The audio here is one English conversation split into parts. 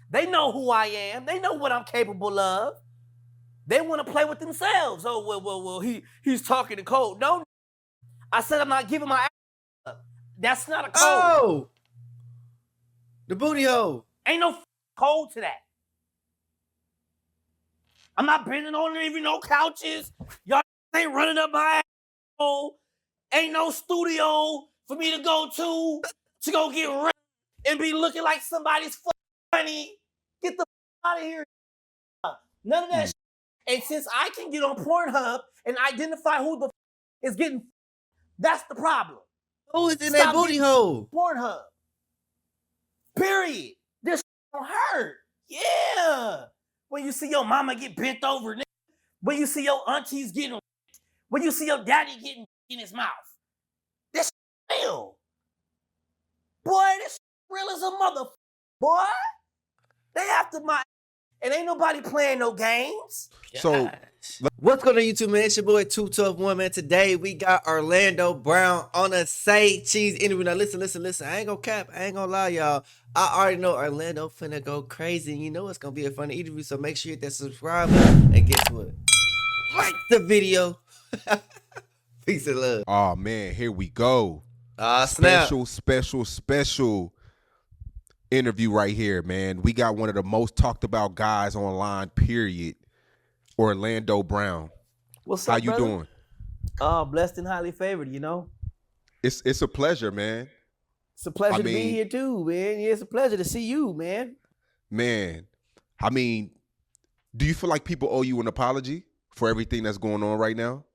They know who I am. They know what I'm capable of. They want to play with themselves. Oh, well, he's talking to code. No, I said I'm not giving my ass up. That's not a code. Oh! The booty hole. Ain't no code to that. I'm not bending on even no couches. Y'all ain't running up my ass. Ain't no studio for me to go go get ready and be looking like somebody's funny. Get the out of here. None of that shit. And since I can get on Pornhub and identify who the is getting, that's the problem. Who is in that booty hole? Pornhub. Period. This don't hurt. Yeah. When you see your mama get bent over, when you see your aunties getting, when you see your daddy getting in his mouth, this real. Boy, this real as a mother. Boy, they have to and ain't nobody playing no games. So, what's going on YouTube, man? It's your boy 2 Tough 1, man. Today we got Orlando Brown on a Say Cheese interview. Now listen. I ain't gonna cap. I ain't gonna lie, y'all. I already know Orlando finna go crazy. And you know it's gonna be a funny interview. So make sure you hit that subscribe button. And guess what? Like the video. Peace and love. oh man, here we go. Snap. Special interview right here, man. We got one of the most talked about guys online, period. Orlando Brown. What's up, How you brother? doing? Blessed and highly favored, you know? It's a pleasure, man. It's a pleasure to be here too, man. Yeah, it's a pleasure to see you, man. Man, I mean, do you feel like people owe you an apology for everything that's going on right now?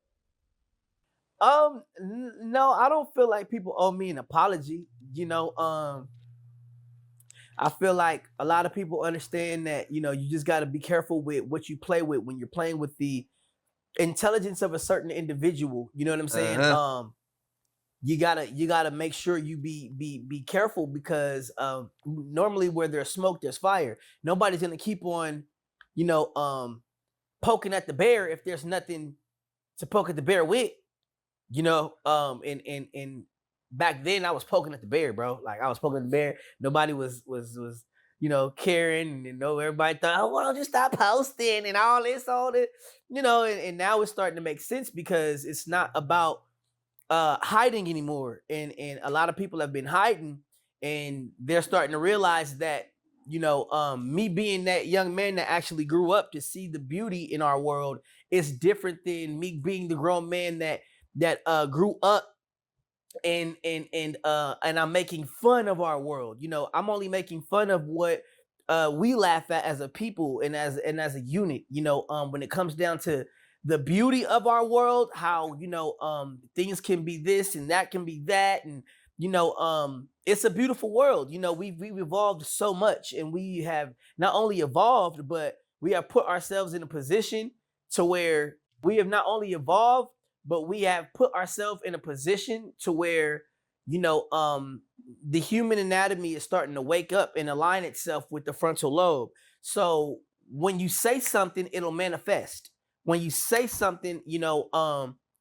No, I don't feel like people owe me an apology. You know, I feel like a lot of people understand that, you know, you just got to be careful with what you play with when you're playing with the intelligence of a certain individual. You know what I'm saying? You gotta make sure you be careful because normally where there's smoke, there's fire. Nobody's gonna keep on, you know, poking at the bear if there's nothing to poke at the bear with. You know, and back then I was poking at the bear, bro. Like I was poking at the bear. Nobody was you know, caring, and you know, everybody thought, oh, why don't you stop posting and all this, you know, and now it's starting to make sense because it's not about hiding anymore. And a lot of people have been hiding and they're starting to realize that, you know, me being that young man that actually grew up to see the beauty in our world is different than me being the grown man that grew up and I'm making fun of our world. You know, I'm only making fun of what we laugh at as a people and as a unit. You know, when it comes down to the beauty of our world, how, you know, things can be this and that can be that, and you know, it's a beautiful world. You know, we've evolved so much, and we have not only evolved, but we have put ourselves in a position to where we have not only evolved, but we have put ourselves in a position to where, you know, the human anatomy is starting to wake up and align itself with the frontal lobe. So when you say something, it'll manifest. When you say something, you know,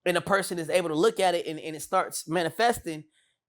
and a person is able to look at it and it starts manifesting,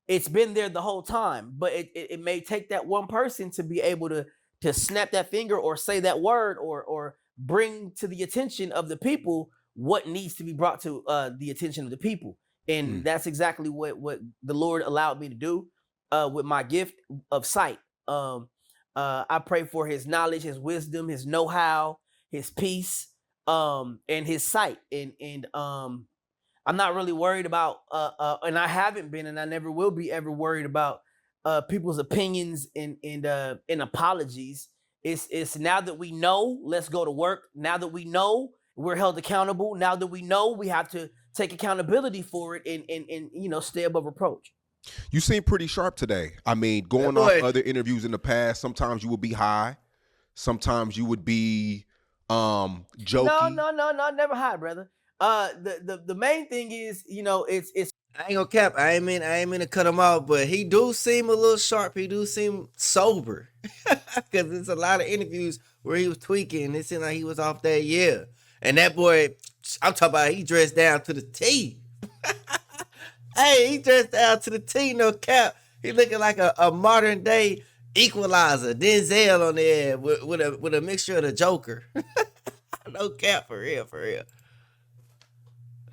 it's been there the whole time. But it may take that one person to be able to snap that finger or say that word or bring to the attention of the people what needs to be brought to the attention of the people. And that's exactly what the Lord allowed me to do with my gift of sight. I pray for his knowledge, his wisdom, his know-how, his peace, and his sight. And I'm not really worried about, and I haven't been, and I never will be ever worried about people's opinions and apologies. It's now that we know, let's go to work. Now that we know, we're held accountable. Now that we know, we have to take accountability for it and you know, stay above reproach. You seem pretty sharp today. I mean, going off other interviews in the past, sometimes you would be high, sometimes you would be joking. No, never high, brother. The main thing is, you know, it's I ain't gonna cap. I ain't mean to cut him off, but he do seem a little sharp. He do seem sober, because there's a lot of interviews where he was tweaking. It seemed like he was off that year. And that boy, I'm talking about, he dressed down to the T. Hey, he dressed down to the T, no cap. He looking like a modern day Equalizer, Denzel on there with a mixture of the Joker. No cap, for real, for real.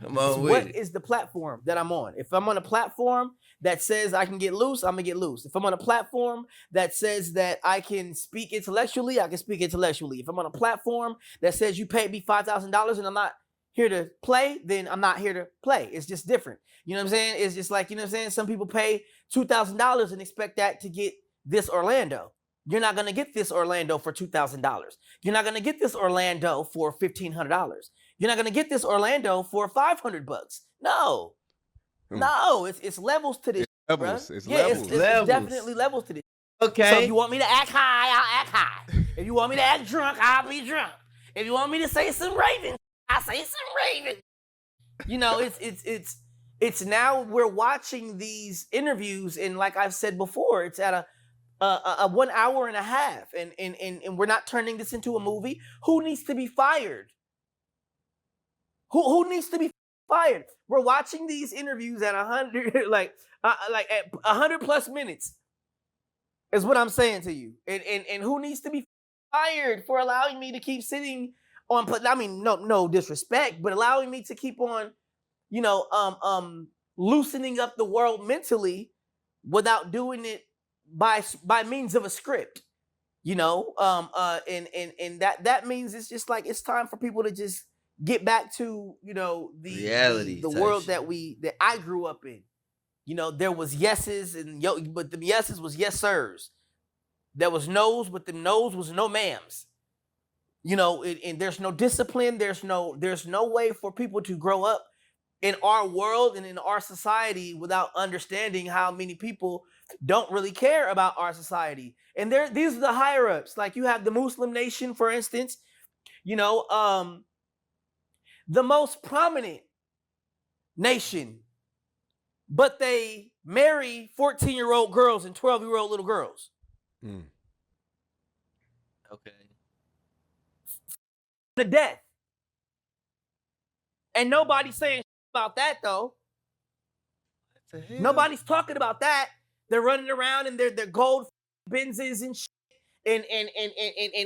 Come on with What it. is the platform that I'm on? If I'm on a platform that says I can get loose, I'm gonna get loose. If I'm on a platform that says that I can speak intellectually, I can speak intellectually. If I'm on a platform that says you paid me $5,000 and I'm not here to play, then I'm not here to play. It's just different. You know what I'm saying? It's just like, you know what I'm saying? Some people pay $2,000 and expect that to get this Orlando. You're not gonna get this Orlando for $2,000. You're not gonna get this Orlando for $1,500. You're not gonna get this Orlando for $500. No, no, it's levels to this, Levels. bro. It's Yeah, levels. it's Levels. definitely levels to this. Okay. So if you want me to act high, I'll act high. If you want me to act drunk, I'll be drunk. If you want me to say some raving, I'll say some raving. You know, it's now we're watching these interviews, and like I've said before, it's at a 1 hour and a half, and we're not turning this into a movie. Who needs to be fired? Who needs to be fired? We're watching these interviews at 100, like at 100 plus minutes, is what I'm saying to you. And who needs to be fired for allowing me to keep sitting on? I mean, no disrespect, but allowing me to keep on, you know, loosening up the world mentally without doing it by means of a script. You know, and that means it's just like it's time for people to just get back to, you know, Reality the type world shit. that I grew up in. You know, there was yeses and but the yeses was yes sirs. There was no's, but the no's was no ma'ams. You know, and there's no discipline. There's no way for people to grow up in our world and in our society without understanding how many people don't really care about our society. And these are the higher ups. Like you have the Muslim nation, for instance. You know, the most prominent nation, but they marry 14-year-old girls and 12-year-old little girls. Mm. Okay. To death. And nobody's saying about that though. What the hell? Nobody's talking about that. They're running around in their gold Benzes and shit, and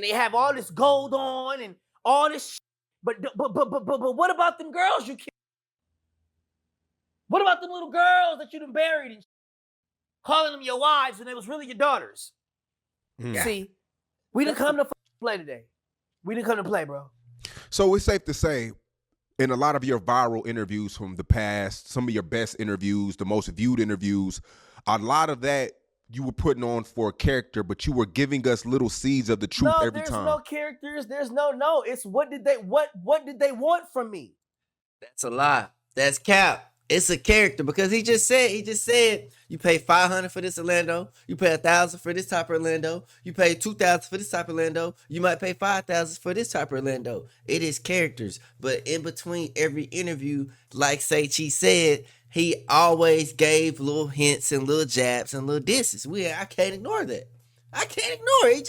they have all this gold on and all this shit. But what about them girls you killed? What about them little girls that you done buried and shit? Calling them your wives when they was really your daughters? Mm. See, we didn't come to play today. We didn't come to play, bro. So it's safe to say, in a lot of your viral interviews from the past, some of your best interviews, the most viewed interviews, a lot of that you were putting on for a character, but you were giving us little seeds of the truth every time. There's no characters. There's no. It's what did they want from me? That's a lie. That's cap. It's a character because he just said you pay $500 for this Orlando, you pay $1,000 for this type of Orlando, you pay $2,000 for this type of Orlando, you might pay $5,000 for this type of Orlando. It is characters, but in between every interview, like Say Cheese said, he always gave little hints and little jabs and little disses. I can't ignore that. I can't ignore it. He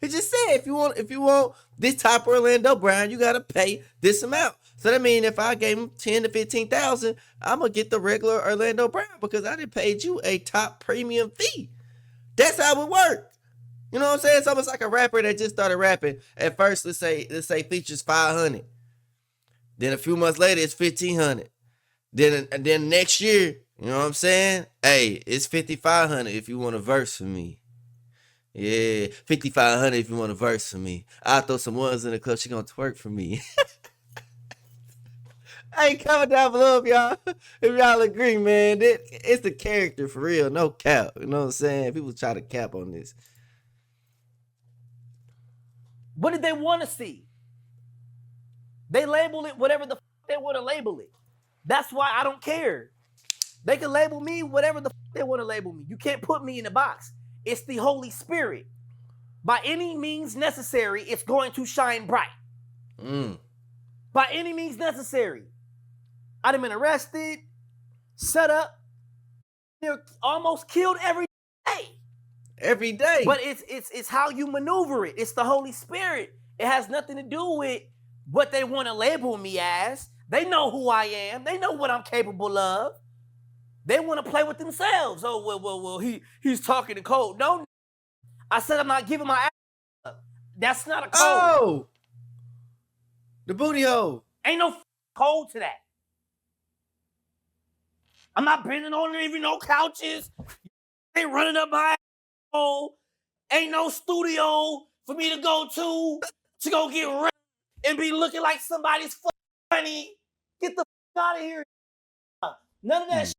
just said if you want this type of Orlando Brown, you gotta pay this amount. So that means if I gave him 10 to 15,000, I'm gonna get the regular Orlando Brown because I done paid you a top premium fee. That's how it works. You know what I'm saying? It's almost like a rapper that just started rapping. At first, let's say features 500. Then a few months later, it's 1,500. Then next year, you know what I'm saying? Hey, it's 5,500 if you want a verse from me. Yeah, 5,500 if you want a verse from me. I'll throw some ones in the club. She gonna twerk for me. Hey, comment down below if y'all agree, man. It's the character for real, no cap. You know what I'm saying? People try to cap on this. What did they want to see? They label it whatever the they want to label it. That's why I don't care. They can label me whatever the they want to label me. You can't put me in a box. It's the Holy Spirit. By any means necessary, it's going to shine bright. By any means necessary. I'd have been arrested, set up, almost killed every day. Every day. But it's how you maneuver it. It's the Holy Spirit. It has nothing to do with what they want to label me as. They know who I am. They know what I'm capable of. They want to play with themselves. Oh, well, he's talking to code. No, I said I'm not giving my ass up. That's not a code. Oh, the booty hole. Ain't no code to that. I'm not bending on even no couches. Ain't running up my asshole. Ain't no studio for me to go go get ready and be looking like somebody's funny. Get the out of here. None of that shit.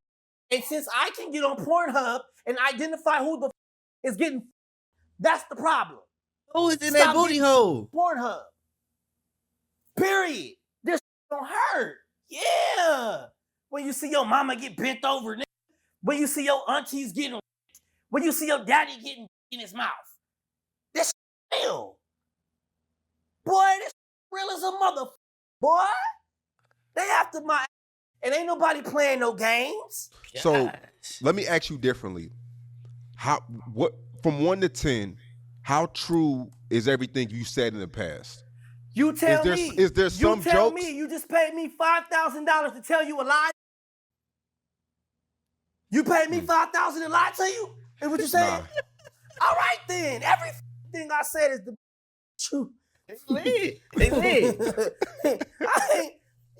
And since I can get on Pornhub and identify who the is getting, that's the problem. Who is in that booty hole? Pornhub. Period. This don't hurt. Yeah. When you see your mama get bent over, when you see your aunties getting, when you see your daddy getting in his mouth, this real. Boy, this real as a mother. Boy, they after my, and ain't nobody playing no games. So let me ask you differently. What from 1 to 10, how true is everything you said in the past? You tell me. Is there some jokes? You tell jokes? me. You just paid me $5,000 to tell you a lie. You paid me $5,000 to lie to you? Is what you saying? Nah. All right then. Everything I said is the truth. It's lit. It's lit.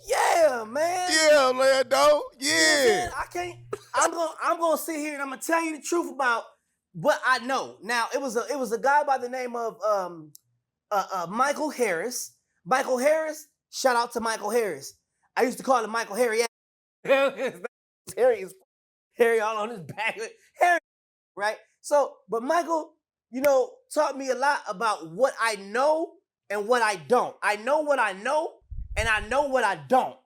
Yeah, man. Yeah, Lando. Yeah. I can't. I'm gonna sit here and I'm gonna tell you the truth about what I know. Now it was a guy by the name of Michael Harris. Michael Harris. Shout out to Michael Harris. I used to call him Michael Harry. Harry all on his back. Harry, right? So, but Michael, taught me a lot about what I know and what I don't. I know what I know and I know what I don't.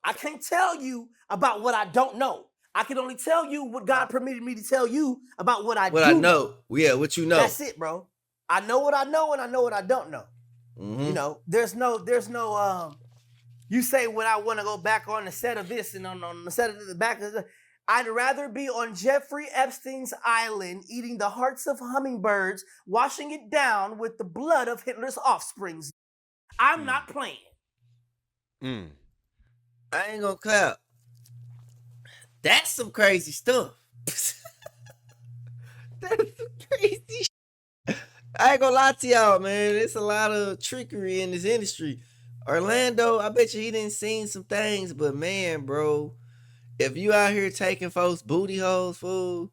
I can't tell you about what I don't know. I can only tell you what God permitted me to tell you about what I do. What I know. Yeah, what you know. That's it, bro. I know what I know and I know what I don't know. Mm-hmm. There's no you say when I want to go back on the set of this and on the set of the back of the, I'd rather be on Jeffrey Epstein's island eating the hearts of hummingbirds, washing it down with the blood of Hitler's offsprings. I'm not playing. I ain't gonna clap. That's some crazy stuff. That's some crazy shit. I ain't gonna lie to y'all, man. There's a lot of trickery in this industry. Orlando, I bet you he didn't seen some things, but man, bro, if you out here taking folks' booty holes, fool,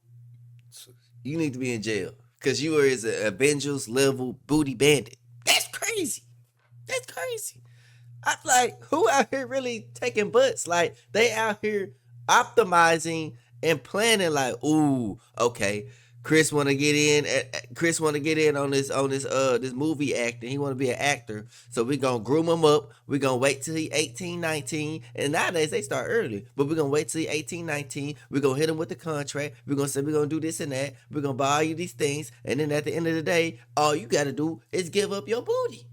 you need to be in jail. Because you are as an Avengers level booty bandit. That's crazy. That's crazy. I'm like, who out here really taking butts? Like, they out here optimizing and planning like, ooh, okay, Chris want to get in on this movie acting. He want to be an actor. So we're going to groom him up. We're going to wait till he 18, 19. And nowadays they start early. But we're going to wait till he 18, 19. We're going to hit him with the contract. We're going to say we're going to do this and that. We're going to buy you these things. And then at the end of the day, all you got to do is give up your booty.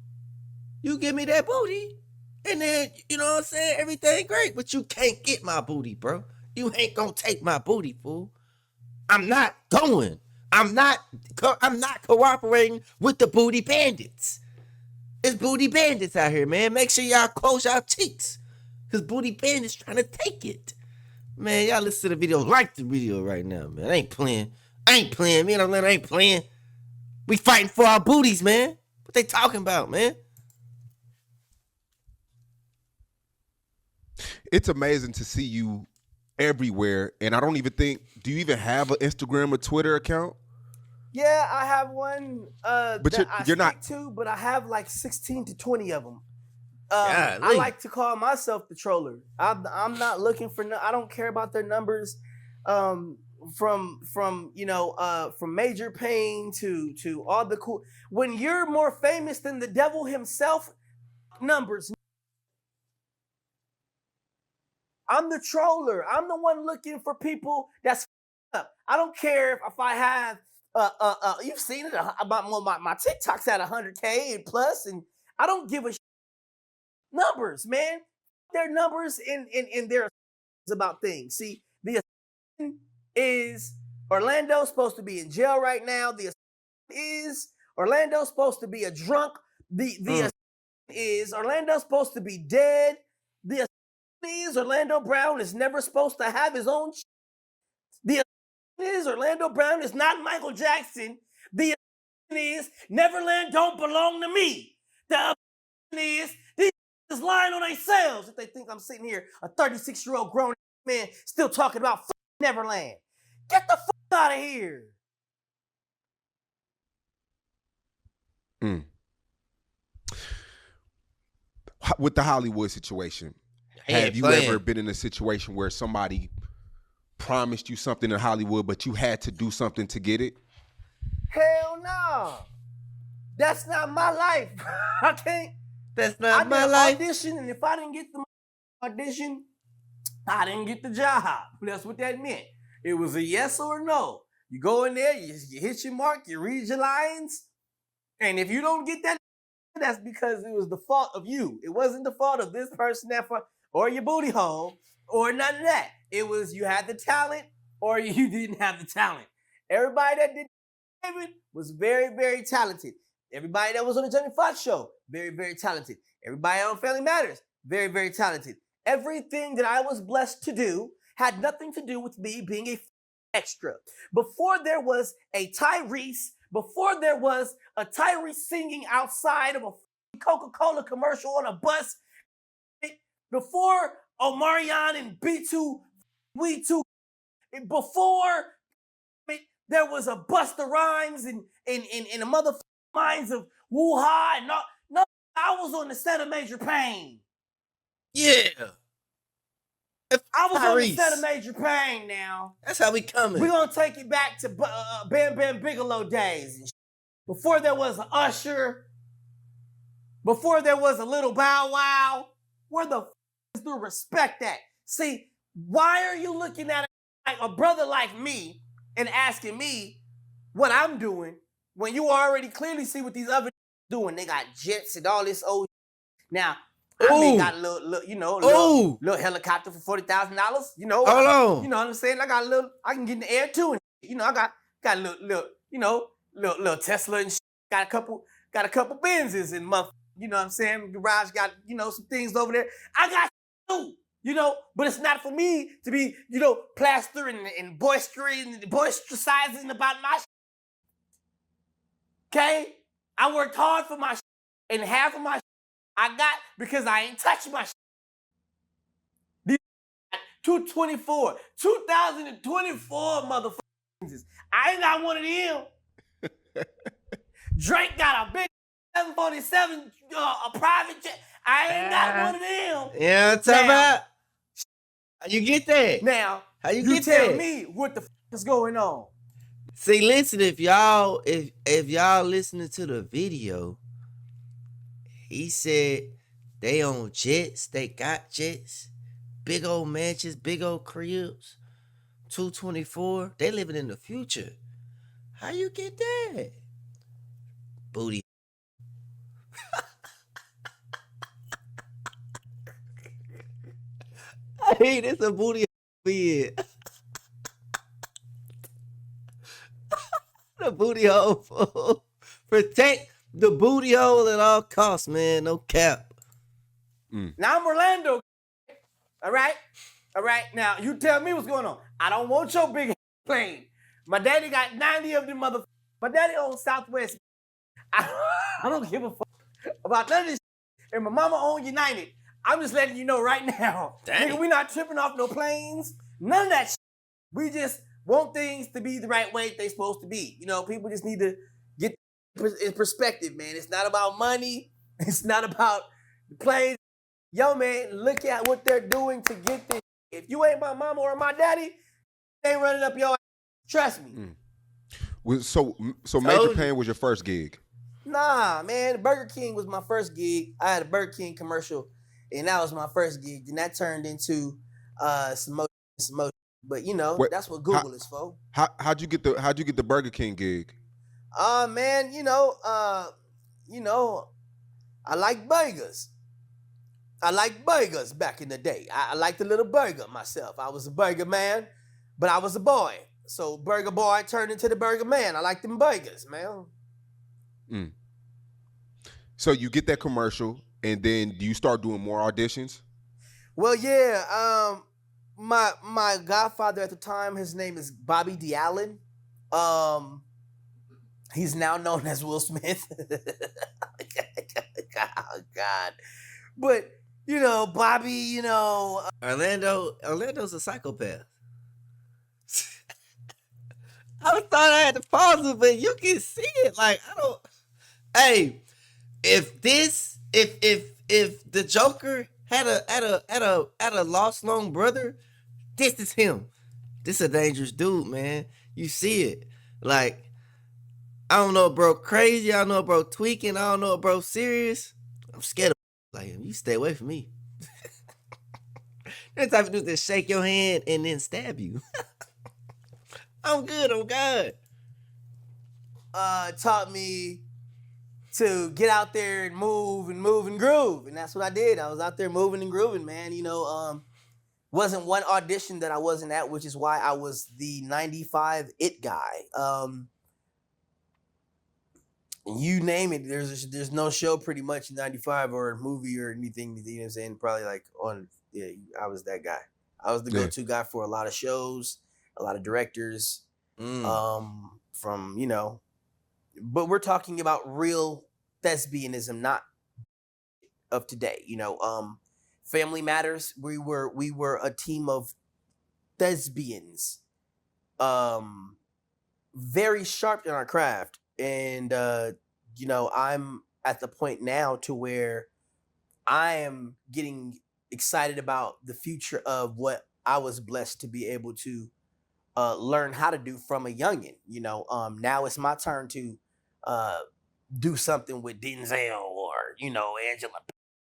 You give me that booty. And then, you know what I'm saying? Everything great. But you can't get my booty, bro. You ain't going to take my booty, fool. I'm not going. I'm not cooperating with the booty bandits. It's booty bandits out here, man. Make sure y'all close y'all cheeks. Because booty bandits trying to take it. Man, y'all listen to the video. Like the video right now, man. I ain't playing. Me and Atlanta ain't playing. We fighting for our booties, man. What they talking about, man? It's amazing to see you everywhere, and I don't even think. Do you even have an Instagram or Twitter account? Yeah, I have one. But that you're not but I have like 16 to 20 of them. I like to call myself the troller. I'm not looking for. I don't care about their numbers. From Major Payne to all the cool. When you're more famous than the devil himself, numbers. I'm the troller. I'm the one looking for people that's up. I don't care if I have you've seen it about my TikTok's at 100K and plus, and I don't give a numbers, man. Their numbers in their about things. See, the is Orlando's supposed to be in jail right now. The is Orlando's supposed to be a drunk. The is Orlando's supposed to be dead. The is Orlando Brown is never supposed to have his own. The is Orlando Brown is not Michael Jackson. The is Neverland don't belong to me. The other is these is lying on themselves if they think I'm sitting here, a 36-year-old grown man, still talking about Neverland. Get the fuck out of here. With the Hollywood situation, have you ever been in a situation where somebody promised you something in Hollywood, but you had to do something to get it? Hell no. That's not my life. I can't. That's not my life. Audition, and if I didn't get the audition, I didn't get the job. That's what that meant. It was a yes or a no. You go in there, you hit your mark, you read your lines, and if you don't get that, that's because it was the fault of you. It wasn't the fault of this person or your booty hole or none of that. It was you had the talent or you didn't have the talent. Everybody that did it was very, very talented. Everybody that was on the Jamie Foxx show, very, very talented. Everybody on Family Matters, very, very talented. Everything that I was blessed to do had nothing to do with me being a extra. Before there was a Tyrese, before there was a Tyrese singing outside of a Coca-Cola commercial on a bus, before Omarion and B2, We2, before there was a Busta Rhymes and a motherfucking minds of Woo-Ha and no, I was on the set of Major Payne. Yeah. I was on the set of Major Payne now. That's how we coming. We're going to take it back to Bam Bam Bigelow days. Before there was an Usher, before there was a Little Bow Wow, where the is the respect at? See, why are you looking at a brother like me and asking me what I'm doing when you already clearly see what these other doing? They got jets and all this old. Now, I got a little helicopter for $40,000. You know, hold on. You know what I'm saying? I got a little. I can get in the air too, and you know, I got a little Tesla and shit. Got a couple Benzes and you know what I'm saying? Garage got some things over there. I got too. But it's not for me to be, plastering and boisterizing about my shit. Okay? I worked hard for my shit, and half of my shit I got because I ain't touching my shit. 2024 motherfuckers. I ain't got one of them. Drake got a big 747, a private jet. I ain't got one of them. Yeah, I'm talking about. How you get that? Now, how you get tell that? Me what the f is going on. See, listen, if y'all listening to the video, he said they own jets, they got jets, big old mansions, big old cribs, 224. They living in the future. How you get that? Booty. I mean, it's a booty bed. The booty hole, fool. Protect the booty hole at all costs, man. No cap. Now I'm Orlando. All right? Now, you tell me what's going on. I don't want your big plane. My daddy got 90 of them motherfuckers. My daddy owns Southwest. I don't give a fuck about none of this shit. And my mama owns United. I'm just letting you know right now. Nigga, we not tripping off no planes. None of that shit. We just want things to be the right way they supposed to be. People just need to get in perspective, man. It's not about money. It's not about the planes. Yo, man, look at what they're doing to get this. If you ain't my mama or my daddy, they ain't running up your ass. Trust me. So Major Payne was your first gig? Nah, man. Burger King was my first gig. I had a Burger King commercial, and that was my first gig. And that turned into some motion. But that's what Google is for. How'd you get the Burger King gig? Man, I like burgers. I like burgers back in the day. I liked a little burger myself. I was a burger man, but I was a boy. So burger boy turned into the burger man. I like them burgers, man. So you get that commercial, and then do you start doing more auditions? Well, yeah. My godfather at the time, his name is Bobby D. Allen. He's now known as Will Smith. Oh God. But Bobby, Orlando's a psychopath. I thought I had to pause it, but you can see it. Like, I don't. Hey, if the Joker had a lost long brother, this is him. This a dangerous dude, man. You see it. Like, I don't know, bro, crazy. I don't know, bro, tweaking. I don't know, bro, serious. I'm scared of like him. You stay away from me. That type of dude that shake your hand and then stab you. I'm good. I'm good. Taught me to get out there and move and groove, and that's what I did. I was out there moving and grooving, man. Wasn't one audition that I wasn't at, which is why I was the 95 it guy. You name it, there's no show pretty much in 95 or a movie or anything, you know what I'm saying? Probably like I was that guy. I was the go-to guy for a lot of shows, a lot of directors, from, but we're talking about real thespianism, not of today. Family Matters, we were a team of thespians, very sharp in our craft. And I'm at the point now to where I am getting excited about the future of what I was blessed to be able to learn how to do from a youngin. Now it's my turn to do something with Denzel or Angela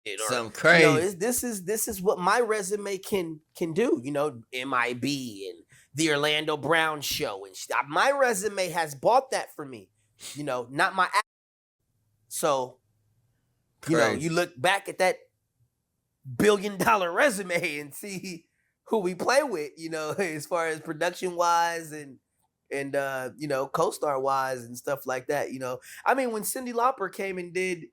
Bassett, or something crazy. this is what my resume can do. MIB and the Orlando Brown Show, and my resume has bought that for me. Not my. So, you look back at that $1 billion resume and see who we play with, as far as production wise and co-star wise and stuff like that. I mean, when Cyndi Lauper came and did,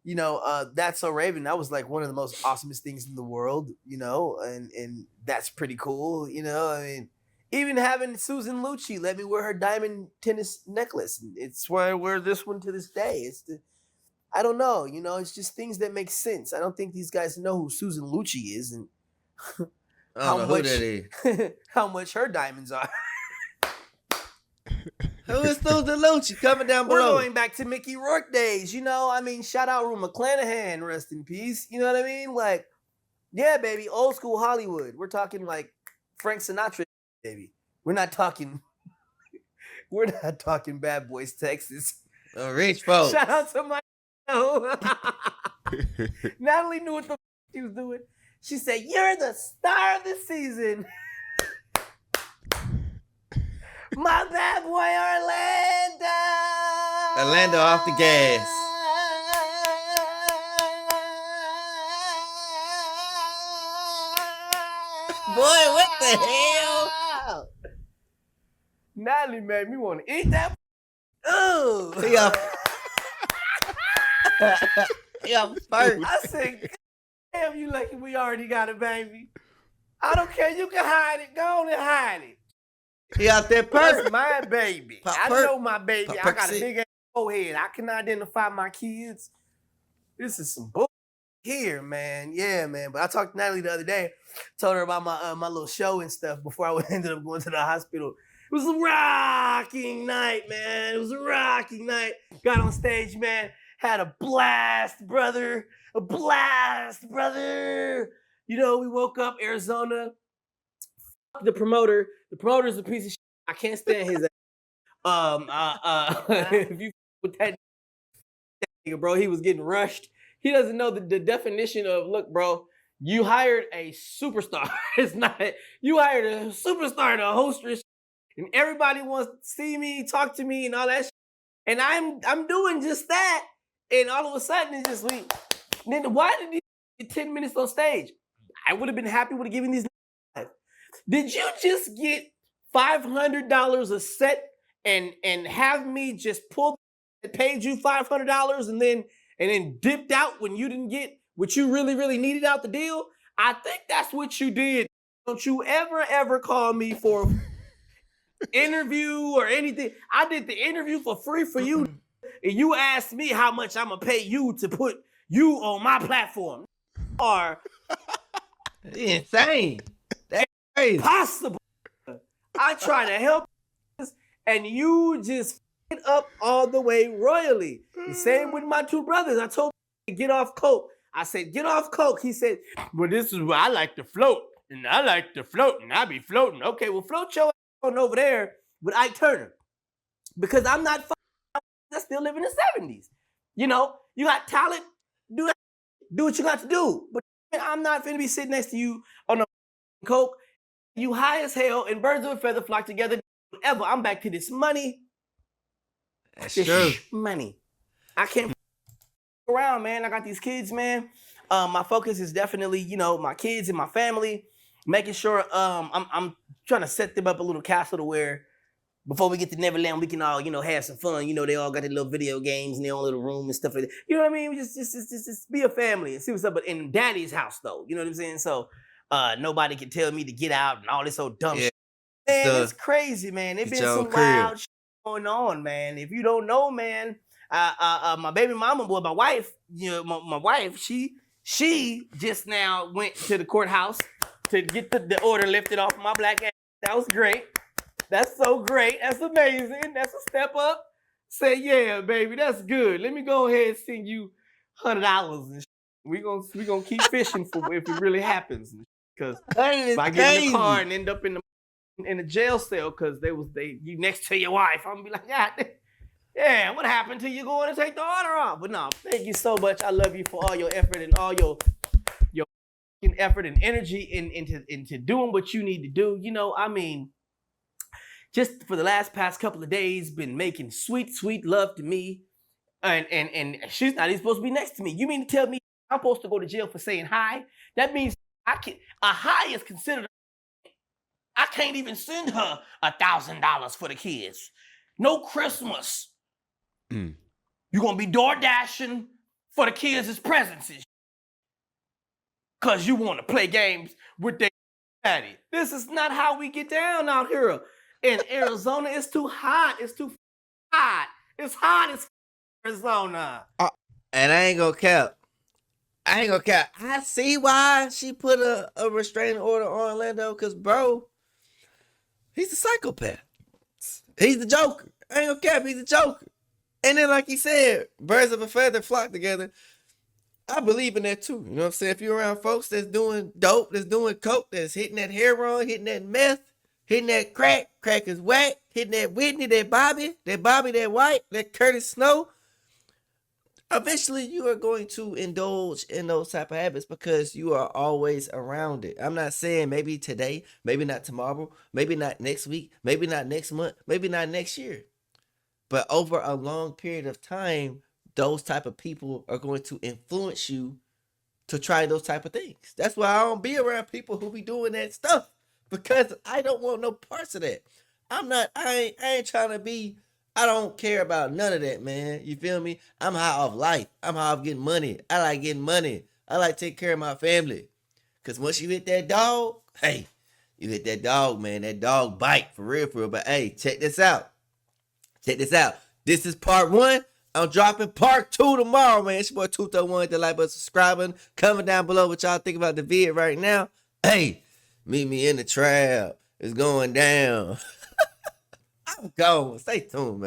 That's So Raven, that was like one of the most awesomest things in the world, and that's pretty cool. I mean, even having Susan Lucci let me wear her diamond tennis necklace. It's why I wear this one to this day. I don't know, it's just things that make sense. I don't think these guys know who Susan Lucci is and I don't know who that is. How much her diamonds are. Who is Susan Lucci? Coming down below. We're going back to Mickey Rourke days, I mean, shout out Rue McClanahan, rest in peace. You know what I mean? Like, yeah, baby, old school Hollywood. We're talking like Frank Sinatra, baby. We're not talking Bad Boys, Texas. Oh, rich folks. Shout out to my Natalie knew what the she was doing. She said, "You're the star of the season." My bad boy Orlando. Orlando off the gas. Boy, what the hell? Natalie made me want to eat that. Oh, yeah, first. I said, "Damn, you lucky we already got a baby. I don't care. You can hide it. Go on and hide it." He out there That's my baby. I know my baby. Pop I got a Percocet. big ass forehead. I can identify my kids. This is some bull here, man. Yeah, man. But I talked to Natalie the other day. Told her about my little show and stuff before I ended up going to the hospital. It was a rocking night, man. It was a rocking night. Got on stage, man. Had a blast, brother. A blast, brother. We woke up Arizona. The promoter. The promoter's a piece of shit. I can't stand his ass. If you with that nigga, bro, he was getting rushed. He doesn't know the definition of, look, bro, you hired a superstar. It's not, you hired a superstar to host your shit, and everybody wants to see me, talk to me, and all that shit. And I'm doing just that. And all of a sudden, it's just then why did he get 10 minutes on stage? I would have been happy with giving these. Did you just get $500 a set and have me just paid you $500 and then dipped out when you didn't get what you really, really needed out the deal? I think that's what you did. Don't you ever call me for interview or anything. I did the interview for free for you, and you asked me how much I'm gonna pay you to put you on my platform. Or insane. That's crazy. Possible. I try to help, and you just f*** up all the way royally. The same with my two brothers. I told him to get off coke. I said, get off coke. He said, well, this is where I like to float. And I like to float, and I be floating. Okay, well, float your ass on over there with Ike Turner. Because I'm not I still live in the 70s. You know, you got talent, do that. Do what you got to do. But I'm not finna be sitting next to you on a coke. You high as hell, and birds of a feather flock together. Whatever. I'm back to this money. That's this true. Money. I can't around, man. I got these kids, man. My focus is definitely, you know, my kids and my family. Making sure I'm trying to set them up a little castle to where before we get to Neverland, we can all, you know, have some fun. You know, they all got their little video games in their own little room and stuff like that. You know what I mean? Just be a family and see what's up. But in Daddy's house, though, you know what I'm saying? So nobody can tell me to get out and all this old dumb shit. Man, it's crazy, man. There's been some wild shit going on, man. If you don't know, man, my baby mama, boy, my wife, you know, my wife, she just now went to the courthouse to get the order lifted off my black ass. That was great. That's so great. That's amazing. That's a step up. Say, yeah, baby, that's good. Let me go ahead and send you $100 and we gonna keep fishing for if it really happens. Because if I get in the car and end up in a jail cell because you next to your wife, I'm gonna be like, yeah, what happened to you going to take the order off? But no, thank you so much. I love you for all your effort and all your effort and energy into doing what you need to do. You know, I mean, just for the past couple of days, been making sweet, sweet love to me. And she's not even supposed to be next to me. You mean to tell me I'm supposed to go to jail for saying hi? That means a hi is considered. I can't even send her $1,000 for the kids. No Christmas. You're gonna be door dashing for the kids as presents. Cause you want to play games with their daddy. This is not how we get down out here. In Arizona, it's too hot. It's too hot. It's hot as Arizona. And I ain't gonna cap. I see why she put a restraining order on Orlando, because, bro, he's a psychopath. He's the Joker. I ain't gonna cap, he's the Joker. And then, like he said, birds of a feather flock together. I believe in that too. You know what I'm saying? If you're around folks that's doing dope, that's doing coke, that's hitting that heroin, hitting that meth, hitting that crack is whack, hitting that Whitney, that Bobby, that White, that Curtis Snow, eventually you are going to indulge in those type of habits because you are always around it. I'm not saying maybe today, maybe not tomorrow, maybe not next week, maybe not next month, maybe not next year. But over a long period of time, those type of people are going to influence you to try those type of things. That's why I don't be around people who be doing that stuff, because I don't want no parts of that. I ain't trying to be, I don't care about none of that, man. You feel me? I'm high off life. I'm high off getting money. I like getting money. I like taking care of my family. Because once you hit that dog, hey, you hit that dog, man. That dog bite for real. But hey, check this out. This is part 1. I'm dropping part 2 tomorrow, man. It's your boy 231. Hit the like button, subscribing. Comment down below what y'all think about the vid right now. Hey, meet me in the trap. It's going down. I'm going. Stay tuned, man.